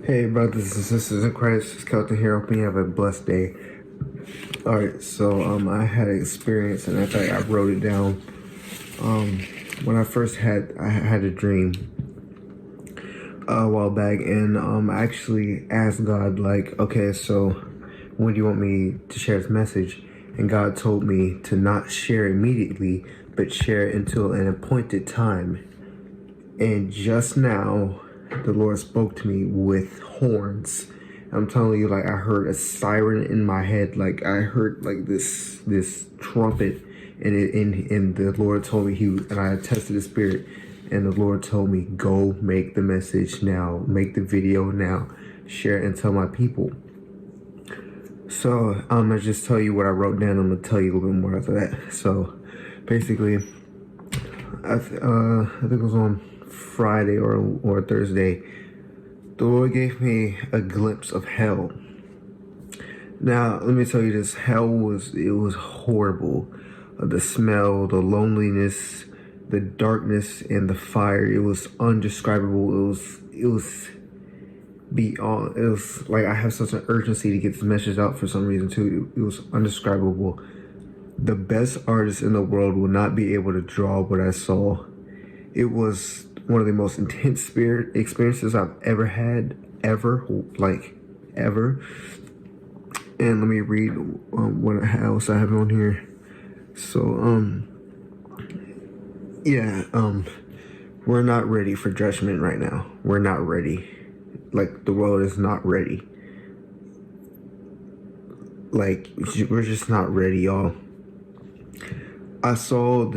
Hey, brothers and sisters in Christ, it's Kelton here. Hope you have a blessed day. All right, so I had an experience, and I think I wrote it down. When I first I had a dream a while back, and I actually asked God, like, okay, so when do you want me to share this message? And God told me to not share immediately, but share it until an appointed time. And just now, the Lord spoke to me with horns. I'm telling you, like, I heard a siren in my head. Like, I heard like this trumpet, and the Lord told me and I tested the spirit, and the Lord told me, go make the message now, make the video now, share it and tell my people. So I'm gonna just tell you what I wrote down. I'm gonna tell you a little bit more after that. So basically, I think it was on Friday or Thursday, the Lord gave me a glimpse of hell. Now, let me tell you this, hell was horrible. The smell, the loneliness, the darkness, and the fire, it was undescribable. It was beyond, it was like I have such an urgency to get this message out for some reason too. It was undescribable. The best artists in the world will not be able to draw what I saw. It was one of the most intense spirit experiences I've ever had, ever. And let me read what else I have on here. So, we're not ready for judgment right now. We're not ready. Like, the world is not ready. Like, we're just not ready, y'all. I saw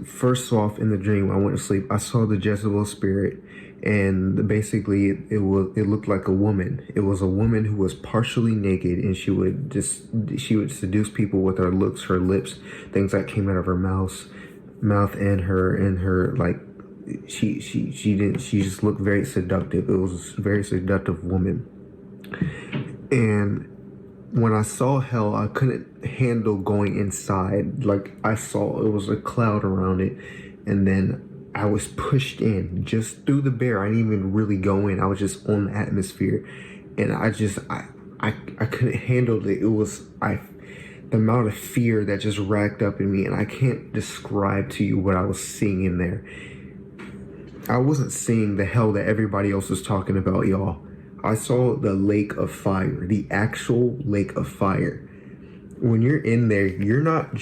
first off in the dream, I went to sleep, I saw the Jezebel spirit, and basically it looked like a woman. It was a woman who was partially naked, and she would seduce people with her looks, her lips, things that came out of her mouth and her like she just looked very seductive. It was a very seductive woman. And when I saw hell, I couldn't handle going inside. Like, I saw it was a cloud around it, and then I was pushed in just through the bear. I didn't even really go in. I was just on the atmosphere, and I couldn't handle it. It was the amount of fear that just racked up in me, and I can't describe to you what I was seeing in there. I wasn't seeing the hell that everybody else was talking about, y'all. I saw the lake of fire, the actual lake of fire. When you're in there, you're not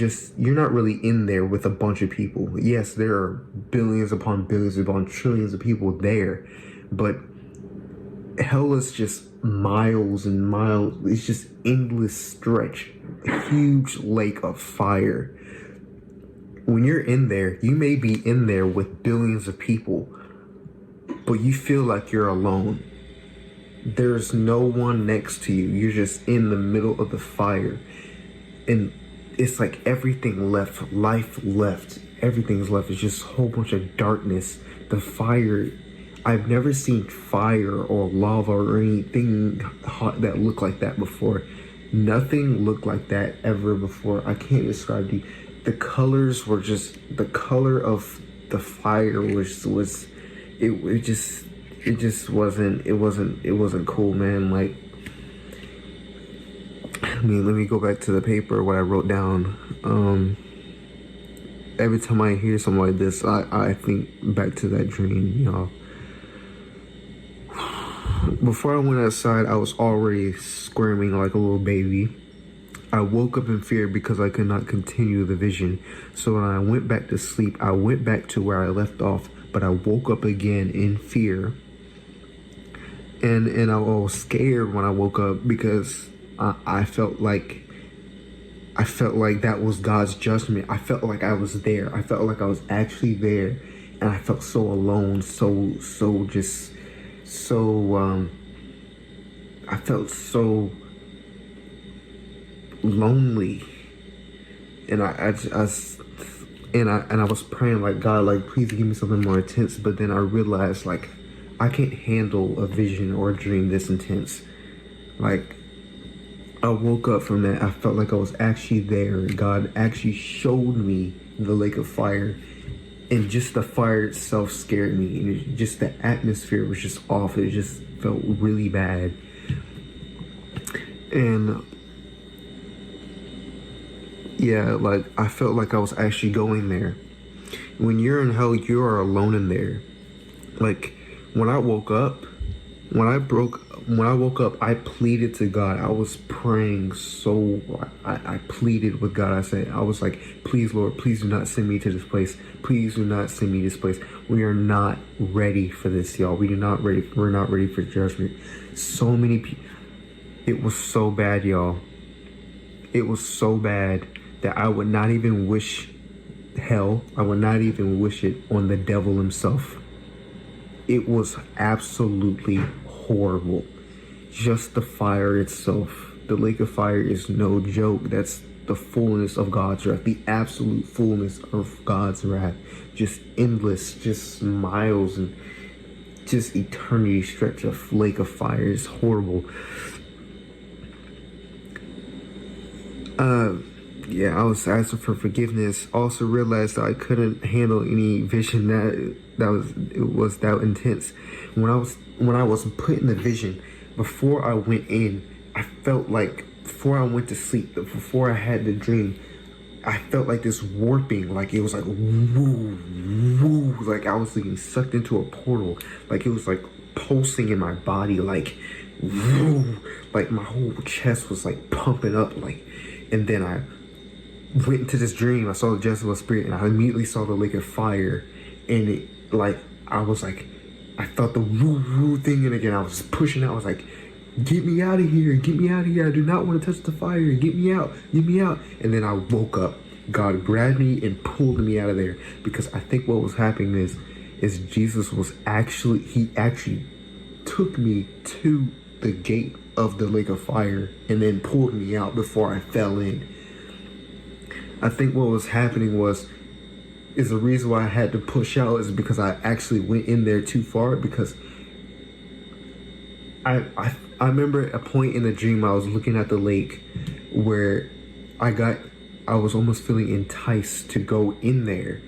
really in there with a bunch of people. Yes, there are billions upon trillions of people there, but hell is just miles and miles. It's just endless stretch, a huge lake of fire. When you're in there, you may be in there with billions of people, but you feel like you're alone. There's no one next to you. You're just in the middle of the fire. And it's like everything left. Life left. Everything's left. It's just a whole bunch of darkness. The fire. I've never seen fire or lava or anything hot that looked like that before. Nothing looked like that ever before. I can't describe to you. The colors were just, the color of the fire it wasn't cool, man. Like, I mean, let me go back to the paper, what I wrote down. Every time I hear something like this, I think back to that dream, y'all. Before I went outside, I was already squirming like a little baby. I woke up in fear because I could not continue the vision. So when I went back to sleep, I went back to where I left off, but I woke up again in fear. And I was scared when I woke up because I felt like that was God's judgment. I felt like I was there. I felt like I was actually there, and I felt so alone, I felt so lonely, and I was praying like, God, like, please give me something more intense. But then I realized, like, I can't handle a vision or a dream this intense. Like, I woke up from that. I felt like I was actually there. God actually showed me the lake of fire. And just the fire itself scared me. And just the atmosphere was just off. It just felt really bad. And yeah, like I felt like I was actually going there. When you're in hell, you are alone in there. Like when I woke up, when I woke up, I pleaded to God. I was praying so I pleaded with God. I was like, please, Lord, please do not send me to this place. Please do not send me to this place. We are not ready for this, y'all. We're not ready for judgment. So many people. It was so bad, y'all. It was so bad that I would not even wish hell. I would not even wish it on the devil himself. It was absolutely horrible. Just the fire itself. The lake of fire is no joke. That's the fullness of God's wrath. The absolute fullness of God's wrath. Just endless, just miles and just eternity stretch of lake of fire. It's horrible. Yeah, I was asking for forgiveness. Also realized that I couldn't handle any vision that was that intense. When I was put in the vision, before I went in, I felt like before I went to sleep, before I had the dream, I felt like this warping, like it was like woo, woo, like I was getting sucked into a portal, like it was like pulsing in my body, like woo, like my whole chest was like pumping up, like, and then I went into this dream. I saw the Jezebel spirit, and I immediately saw the lake of fire, and it like I was like, I felt the woo woo thing, and again I was pushing out. I was like, get me out of here, get me out of here. I do not want to touch the fire. Get me out, get me out. And then I woke up. God grabbed me and pulled me out of there, because I think what was happening is Jesus was he actually took me to the gate of the lake of fire and then pulled me out before I fell in. I think what was happening is the reason why I had to push out is because I actually went in there too far, because I remember a point in the dream I was looking at the lake where I was almost feeling enticed to go in there.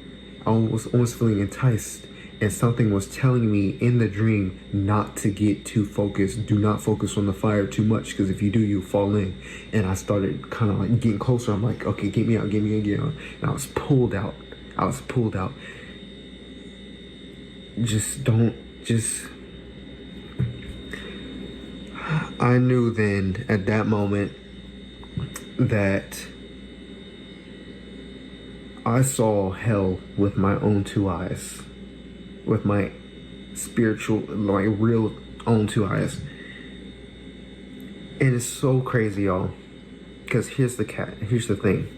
I was almost feeling enticed, and something was telling me in the dream not to get too focused. Do not focus on the fire too much, because if you do, you'll fall in. And I started kind of like getting closer. I'm like, okay, get me out, get me out, get me out. And I was pulled out. I knew then at that moment that I saw hell with my own two eyes, with my spiritual, like real own two eyes. And it's so crazy, y'all, because here's the thing.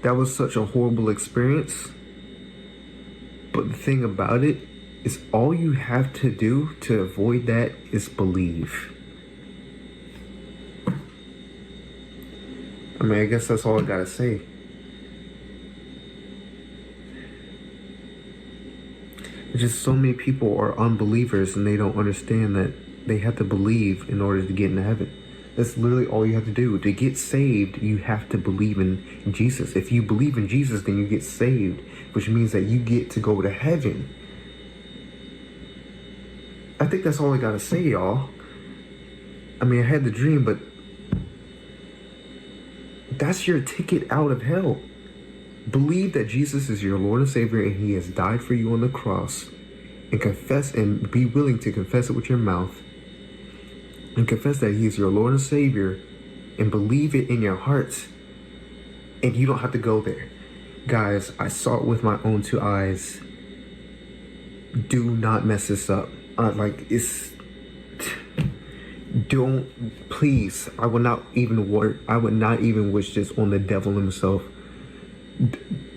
That was such a horrible experience, but the thing about it is all you have to do to avoid that is believe. I mean, I guess that's all I gotta say. Just so many people are unbelievers, and they don't understand that they have to believe in order to get into heaven. That's literally all you have to do. To get saved, you have to believe in Jesus. If you believe in Jesus, then you get saved, which means that you get to go to heaven. I think that's all I gotta say, y'all. I mean, I had the dream, but that's your ticket out of hell. Believe that Jesus is your Lord and Savior, and He has died for you on the cross, and confess and be willing to confess it with your mouth, and confess that He is your Lord and Savior, and believe it in your heart, and you don't have to go there. Guys, I saw it with my own two eyes. Do not mess this up. Don't, please. I would not even wish this on the devil himself.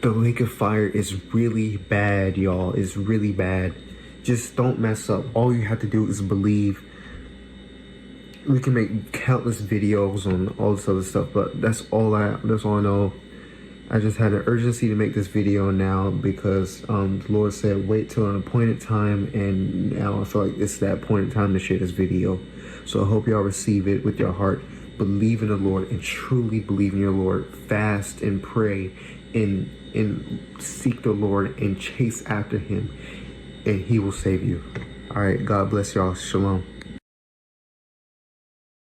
The lake of fire is really bad, y'all. It's really bad. Just don't mess up. All you have to do is believe. We can make countless videos on all this other stuff, but that's all I know. I just had an urgency to make this video now because the Lord said wait till an appointed time, and now I feel like it's that appointed time to share this video. So I hope y'all receive it with your heart. Believe in the Lord and truly believe in your Lord. Fast and pray and and seek the Lord and chase after him, and he will save you. All right. God bless y'all. Shalom.